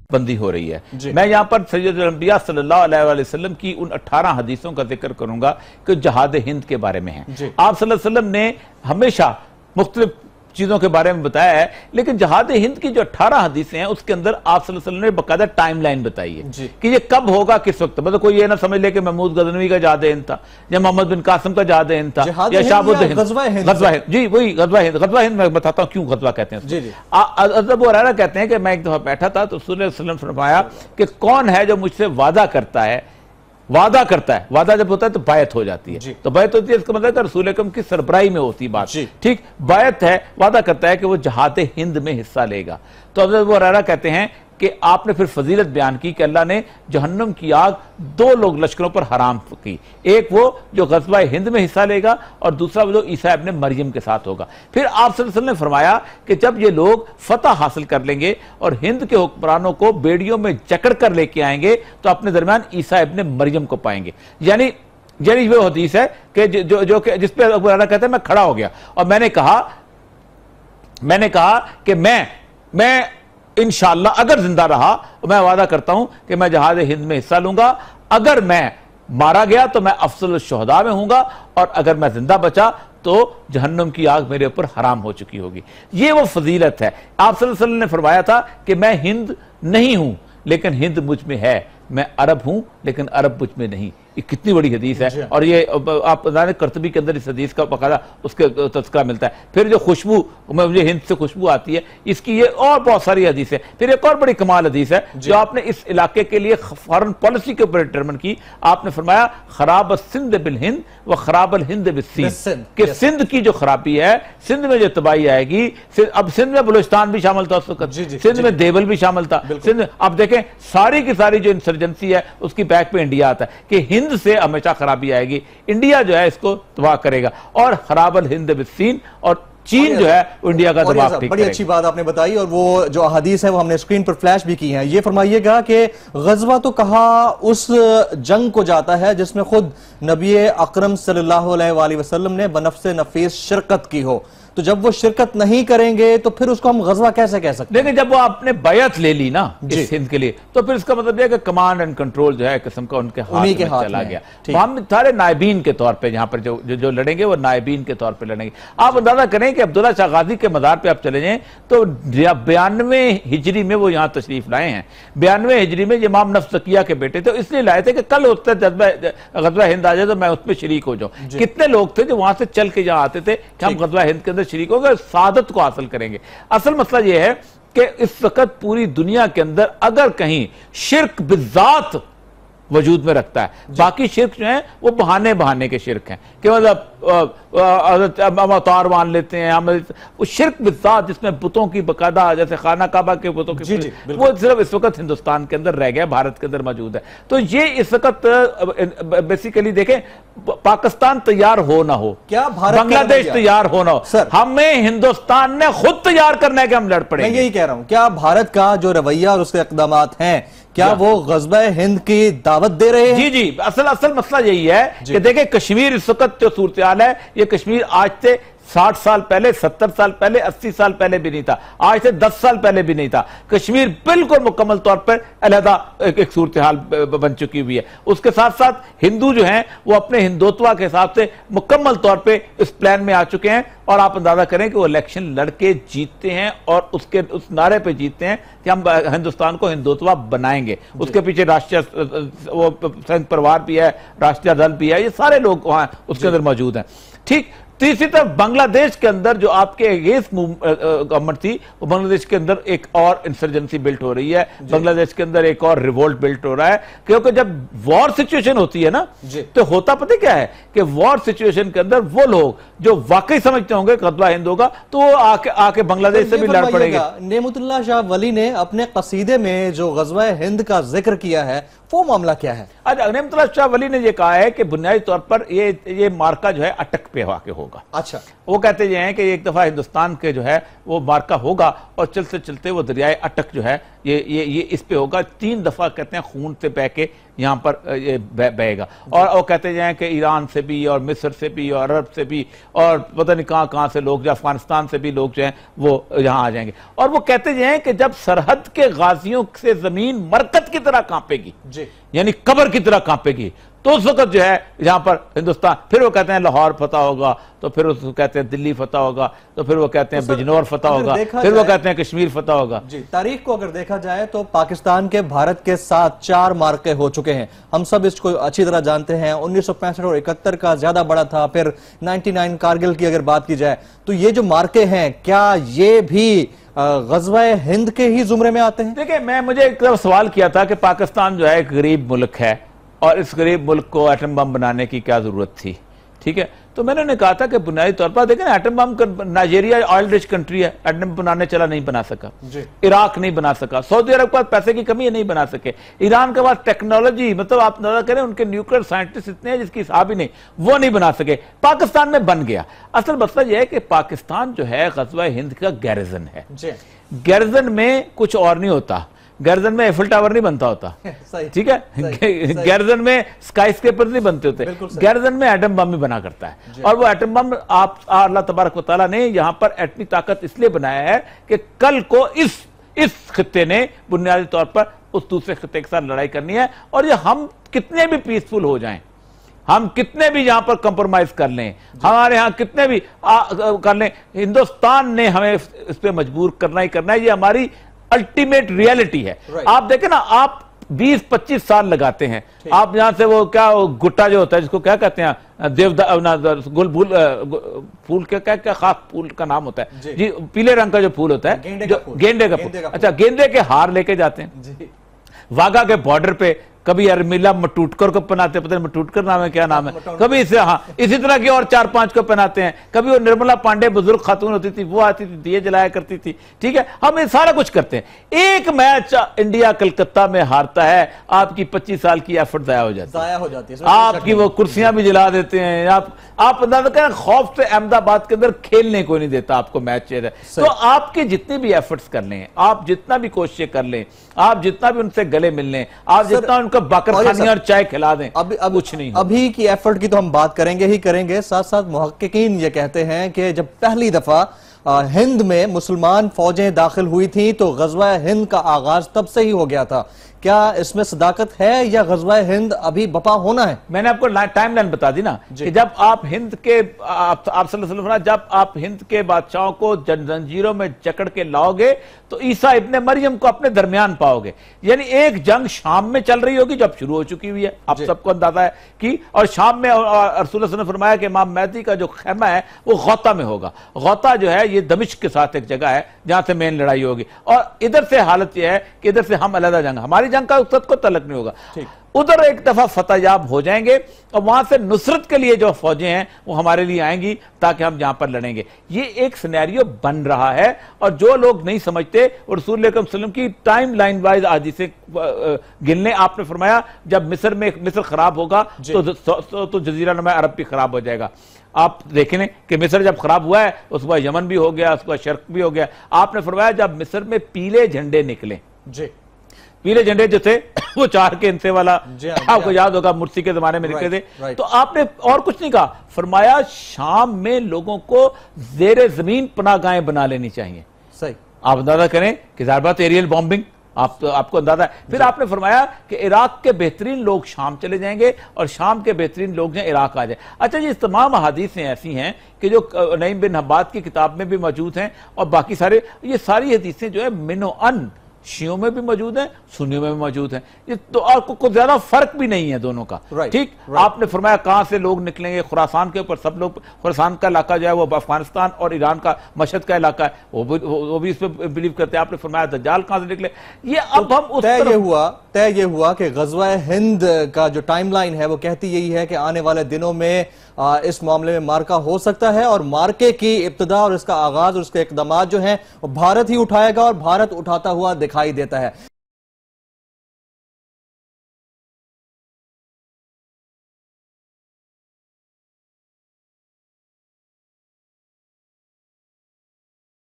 बंदी हो रही है। मैं यहाँ पर सैयदुल अंबिया सल्लल्लाहु अलैहि वसल्लम की उन 18 हदीसों का जिक्र करूंगा कि जहाद हिंद के बारे में है। आप सल्लल्लाहु अलैहि वसल्लम ने हमेशा मुख्तलिफ चीजों के बारे में बताया है, लेकिन जहाद हिंद की जो 18 हदीसें हैं उसके अंदर आप सल्लल्लाहु अलैहि वसल्लम ने बकायदा टाइमलाइन बताई है कि ये कब होगा, किस वक्त। मतलब कोई ये ना समझ ले कि महमूद गजनवी का जहाद हिंद था या मोहम्मद बिन कासिम का जहाद हिंद था या शाहबुद्द हिंद। गजवा हिंद, जी वही गजवा हिंद। गजवा हिंद मैं बताता हूँ क्यों गजवा कहते हैं। अज़ब हुरैरा कहते हैं कि मैं एक दफा बैठा था तो रसूल सल्लल्लाहु अलैहि वसल्लम फरमाया कि कौन है जो मुझसे वादा करता है। वादा जब होता है तो बायत हो जाती है, तो बायत होती है इसका मतलब रसूल अकरम की सरबराही में होती बात। ठीक, बायत है, वादा करता है कि वो जहाद हिंद में हिस्सा लेगा। तो अज़ब हुरैरा कहते हैं कि आपने फिर फजीलत बयान की कि अल्लाह ने जहन्नम की आग 2 लोग लश्करों पर हराम की, एक वो जो गज़वा हिंद में हिस्सा लेगा और दूसरा वो जो ईसा इब्ने मरियम के साथ होगा। फिर आप सल्लल्लाहु अलैहि वसल्लम ने फरमाया कि जब ये लोग फतह हासिल कर लेंगे और हिंद के हुक्मरानों को बेड़ियों में जकड़ कर लेके आएंगे तो अपने दरमियान ईसा इब्ने मरियम को पाएंगे। यानी वो हदीस है कि जो जिस पे अबू हुरैरा कहते हैं मैं खड़ा हो गया और मैंने कहा कि मैं इंशाअल्लाह अगर जिंदा रहा मैं वादा करता हूं कि मैं जहाज हिंद में हिस्सा लूंगा। अगर मैं मारा गया तो मैं अफजल शुहदा में हूंगा और अगर मैं जिंदा बचा तो जहन्नम की आग मेरे ऊपर हराम हो चुकी होगी। ये वो फजीलत है। आप सल्लल्लाहु अलैहि वसल्लम ने फरमाया था कि मैं हिंद नहीं हूं लेकिन हिंद मुझ में है, मैं अरब हूं लेकिन अरब मुझ में नहीं। ये कितनी बड़ी हदीस है और ये आप जाने कर्तबी के अंदर इस हदीस का बकायदा उसके तज़किरा मिलता है। फिर जो खुशबू, मुझे हिंद से खुशबू आती है, इसकी ये और बहुत सारी हदीस है। फिर एक और बड़ी कमाल हदीस है जो आपने इस इलाके के लिए फॉरेन पॉलिसी के ऊपर डिटरमिन की। आपने फरमाया खराब सिंध बिल हिंद व खराब हिंद बिल सिंध, कि सिंध की जो खराबी है, सिंध में जो तबाही आएगी, अब सिंध में बलूचिस्तान भी शामिल था उस वक्त, सिंध में देवल भी शामिल था, सिंध अब देखें सारी की सारी जो इंसर्जेंसी है उसकी बैक पे इंडिया आता है कि हिंद से हमेशा खराबी आएगी, इंडिया जो है इसको तबाह करेगा और खराबल हिंद बिस्सीन और चीन जो है इंडिया का दबाव ठीक बड़ी अच्छी बात आपने बताई और वो जो अहादीस है वो हमने स्क्रीन पर फ्लैश भी की हैं। ये फरमाइएगा कि गज़वा तो कहा उस जंग को जाता है जिसमें खुद नबी अकरम सल्लल्लाहु अलैहि वसल्लम ने बनफ्से नफीस शिरकत की हो, तो जब वो शिरकत नहीं करेंगे तो फिर उसको हम गज़वा कैसे कह सकते हैं? देखिए जब वो आपने बैत ले ली ना इस हिंद के लिए तो फिर इसका मतलब यह कि कमांड एंड कंट्रोल जो है किस्म का उनके हाथ में चला गया। हम सारे नायबीन के तौर पे यहाँ पर जो लड़ेंगे वो नायबीन के तौर पे लड़ेंगे। आप अंदाजा करें कि अब्दुल्ला शाह गाजी के मज़ार पे आप चले जाएं तो 92 हिजरी में वो यहाँ तशरीफ लाए हैं। 92 हिजरी में इमाम नफ्स ज़किया के बेटे थे, इसलिए लाए थे कि कल होता गज़वा हिंद आ जाए तो मैं उसमें शरीक हो जाऊँ। कितने लोग थे जो वहां से चल के यहाँ आते थे कि हम गज़वा हिंद के अंदर शरीक होकर सादत को हासिल करेंगे। असल मसला यह है कि इस वक्त पूरी दुनिया के अंदर अगर कहीं शिर्क बिज़ात वजूद में रखता है, बाकी शिर्क जो है वो बहाने के शिर्क हैं कि मतलब अवतार मान लेते हैं हम, वो शिर्क बिज़ात जिसमें बुतों की बकायदा जैसे खाना काबा के बुतों की वो सिर्फ इस वक्त हिंदुस्तान के अंदर रह गया, भारत के अंदर मौजूद है। तो ये इस वक्त बेसिकली देखें पाकिस्तान तैयार हो ना हो, क्या बांग्लादेश तैयार हो ना हो, हमें हिंदुस्तान ने खुद तैयार करना है कि हम लड़ पड़े। मैं यही कह रहा हूं, क्या भारत का जो रवैया और उसके इक़दामात हैं क्या वो गज़वा हिंद की दावत दे रहे हैं? जी असल मसला यही है कि देखिए कश्मीर इस वक्त जो सूरत हाल है, ये कश्मीर आज से 60 साल पहले, 70 साल पहले, 80 साल पहले भी नहीं था, आज से 10 साल पहले भी नहीं था। कश्मीर बिल्कुल मुकम्मल तौर पर अलहदा एक सूरत हाल बन चुकी हुई है। उसके साथ साथ हिंदू जो हैं वो अपने हिंदुत्व के हिसाब से मुकम्मल तौर पे इस प्लान में आ चुके हैं और आप अंदाजा करें कि वो इलेक्शन लड़के जीतते हैं और उसके उस नारे पे जीतते हैं कि हम हिंदुस्तान को हिंदुत्व बनाएंगे। उसके पीछे राष्ट्रीय वो संघ परिवार भी है, राष्ट्रीय दल भी है, ये सारे लोग वहां उसके अंदर मौजूद हैं। ठीक, तीसरी तरफ बांग्लादेश के अंदर जो आपके अगेंस्ट गवर्नमेंट थी, वो बांग्लादेश के अंदर एक और इंसर्जेंसी बिल्ट हो रही है, बांग्लादेश के अंदर एक और रिवोल्ट बिल्ट हो रहा है, क्योंकि जब वॉर सिचुएशन होती है ना तो होता पता क्या है कि वॉर सिचुएशन के अंदर वो लोग जो वाकई समझते होंगे गज़वा हिंद होगा तो वो आके बांग्लादेश से भी लड़ पड़ेंगे। नेमतुल्लाह शाह वली ने अपने कसीदे में जो गज़वा हिंद का जिक्र किया है वो मामला क्या है? नेमतुल्लाह शाह वली ने यह कहा है कि बुनियादी तौर पर ये मार्का जो है अटक पे आके होगा। होगा। अच्छा, वो कहते ये हैं कि एक दफा हिंदुस्तान के जो है वो मार्का होगा और चलते चलते वो दरियाए अटक जो है ये इस पे होगा। 3 दफा कहते हैं खून से बह के यहाँ पर ये बहेगा। और वो कहते हैं कि ईरान से भी और मिस्र से भी और अरब से भी और पता नहीं कहाँ से लोग, अफगानिस्तान से भी लोग जो हैं वो यहाँ आ जाएंगे। और वो कहते हैं कि जब सरहद के गाजियों से जमीन मरकत की तरह कांपेगी, यानी कब्र की तरह कांपेगी, तो उस वक्त जो है यहाँ पर हिंदुस्तान, फिर वो कहते हैं लाहौर फतह होगा, तो फिर उसको कहते हैं दिल्ली फतह होगा, तो फिर वो कहते हैं बिजनौर फतह होगा, फिर वो कहते हैं कश्मीर फतह होगा। जी, तारीख को अगर देखा जाए तो पाकिस्तान के भारत के साथ 4 मार्के हो चुके हैं। हम सब इसको अच्छी तरह जानते हैं। 1965 और 71 का ज्यादा बड़ा था, फिर 99 कारगिल की अगर बात की जाए तो ये जो मार्के हैं, क्या ये भी ग़ज़वा-ए हिंद के ही जुमरे में आते हैं? देखिए, मुझे एक तरफ सवाल किया था कि पाकिस्तान जो है एक गरीब मुल्क है और इस गरीब मुल्क को एटम बम बनाने की क्या जरूरत थी, ठीक है। तो मैंने उन्हें कहा था कि बुनियादी तौर पर देखें, atom bomb, Nigeria oil rich country है, एटम बनाने चला नहीं बना सका, इराक नहीं बना सका, सऊदी अरब के पास पैसे की कमी है नहीं बना सके, ईरान के पास टेक्नोलॉजी, मतलब आप नजर करें उनके न्यूक्लियर साइंटिस्ट इतने हैं जिसकी हिसाब ही नहीं, वो नहीं बना सके। पाकिस्तान में बन गया। असल मसला यह है कि पाकिस्तान जो है ग़ज़वा-ए हिंद का गैरिजन है। गैरिजन में कुछ और नहीं होता, गैरिजन में एफिल टावर नहीं बनता होता, ठीक है। गैरिजन में स्काई स्केपर नहीं बनते होते, गैरिजन में एटम बम भी बना करता है। और वो एटम बम आप अल्लाह तबारक व तआला ने यहां पर एटमी ताकत इसलिए बनाया है कि कल को इस खित्ते ने बुनियादी तौर पर उस दूसरे खित्ते के साथ लड़ाई करनी है। और ये हम कितने भी पीसफुल हो जाएं, हम कितने भी यहां पर कंप्रोमाइज कर लें, हमारे यहां कितने भी कर लें, हिंदुस्तान ने हमें इस पे मजबूर करना ही करना है। ये हमारी अल्टीमेट रियलिटी है। आप देखें ना, आप 20-25 साल लगाते हैं, आप यहां से वो क्या गुट्टा जो होता है जिसको क्या कहते हैं, फूल क्या खास फूल का नाम होता है जी, पीले रंग का जो फूल होता है, गेंदे का फूल। अच्छा, गेंदे के हार लेके जाते हैं वाघा के बॉर्डर पे, कभी अरमिला मटूटकर को पहनाते, पता नहीं मटूटकर नाम है क्या नाम है, कभी इसे, हाँ, इसी तरह के और 4-5 को पहनाते हैं। कभी वो निर्मला पांडे बुजुर्ग खातून होती थी, वो आती थी, दिए जलाया करती थी, ठीक है। हम ये सारा कुछ करते हैं। एक मैच इंडिया कलकत्ता में हारता है, आपकी 25 साल की एफर्ट जाया हो जाती है, आपकी वो कुर्सियां भी जला देते हैं। आप अंदाजा करें, खौफ से अहमदाबाद के अंदर खेलने को नहीं देता आपको मैच। तो आपके जितने भी एफर्ट्स कर लें, आप जितना भी कोशिशें कर लें, आप जितना भी उनसे गले मिल लें, आप जितना उनका बकर खानी और चाय खिला दें, अब कुछ नहीं। अभी की एफर्ट की तो हम बात करेंगे ही करेंगे। साथ साथ मुहक्किकीन ये कहते हैं कि जब पहली दफा हिंद में मुसलमान फौजें दाखिल हुई थी तो ग़ज़वा-ए हिंद का आगाज तब से ही हो गया था। क्या इसमें सदाकत है या ग़ज़वा-ए हिंद अभी बपा होना है? मैंने आपको टाइमलाइन बता दी ना कि जब आप हिंद के जब आप हिंद के बादशाहों को जंजीरों में जकड़ के लाओगे तो ईसा इब्ने मरियम को अपने दरमियान पाओगे। यानी एक जंग शाम में चल रही होगी, जब शुरू हो चुकी हुई है, आप सबको अंदाजा है कि, और शाम में रसूल ने फरमाया कि इमाम महदी का जो खेमा है वो गौता में होगा। गौता जो है ये दमिश्क के साथ एक जगह है जहां से मेन लड़ाई होगी। और इधर से हालत यह है कि इधर से हम अलग जंग, हमारी जंग का उसको तलक नहीं होगा, उधर एक दफा फतहयाब हो जाएंगे और वहां से नुसरत के लिए जो फौजें हैं वो हमारे लिए आएंगी ताकि हम यहां पर लड़ेंगे। ये एक सिनेरियो बन रहा है। और जो लोग नहीं समझते, और रसूल अकरम सल्लल्लाहु अलैहि वसल्लम की टाइम लाइन वाइज आज से गिनने, आपने फरमाया जब मिस्र खराब होगा तो जजीरा नुमा अरब भी खराब हो जाएगा। आप देखें कि मिस्र जब खराब हुआ है उसके बाद यमन भी हो गया, उसके बाद शर्क भी हो गया। आपने फरमाया जब मिस्र में पीले झंडे निकले, पीले झंडे जो थे वो 4 के इंसे वाला, आपको याद होगा मुर्सी के जमाने में निकले थे, तो आपने और कुछ नहीं कहा, फरमाया शाम में लोगों को जेरे जमीन पनाहगाहें बना लेनी चाहिए। सही, आप अंदाजा करें कि ज़ाहिर बात एरियल बॉम्बिंग आपको अंदाजा है। फिर आपने फरमाया कि इराक के बेहतरीन लोग शाम चले जाएंगे और शाम के बेहतरीन लोग जो इराक आ जाए। अच्छा, ये तमाम हदीसें ऐसी हैं कि जो नईम बिन हब्बाद की किताब में भी मौजूद हैं और बाकी सारे, ये सारी हदीसें जो है मिनो अन शियों में भी मौजूद है, सुन्नियों में भी मौजूद है। ये तो आपको कुछ ज्यादा फर्क भी नहीं है दोनों का, ठीक। आपने फरमाया कहां से लोग निकलेंगे, खुरासान के ऊपर सब लोग, खुरासान का इलाका जो है वो अफगानिस्तान और ईरान का मशहद का इलाका है, वो भी इस पर बिलीव करते हैं। आपने फरमाया दज्जाल कहां से निकले। ये अब हम तय ये हुआ कि ग़ज़वा-ए हिंद का जो टाइमलाइन है वो कहती यही है कि आने वाले दिनों में इस मामले में मार्का हो सकता है और मार्के की इब्तिदा और इसका आगाज और उसके इक़दामात जो हैं वो भारत ही उठाएगा और भारत उठाता हुआ दिखाई देता है।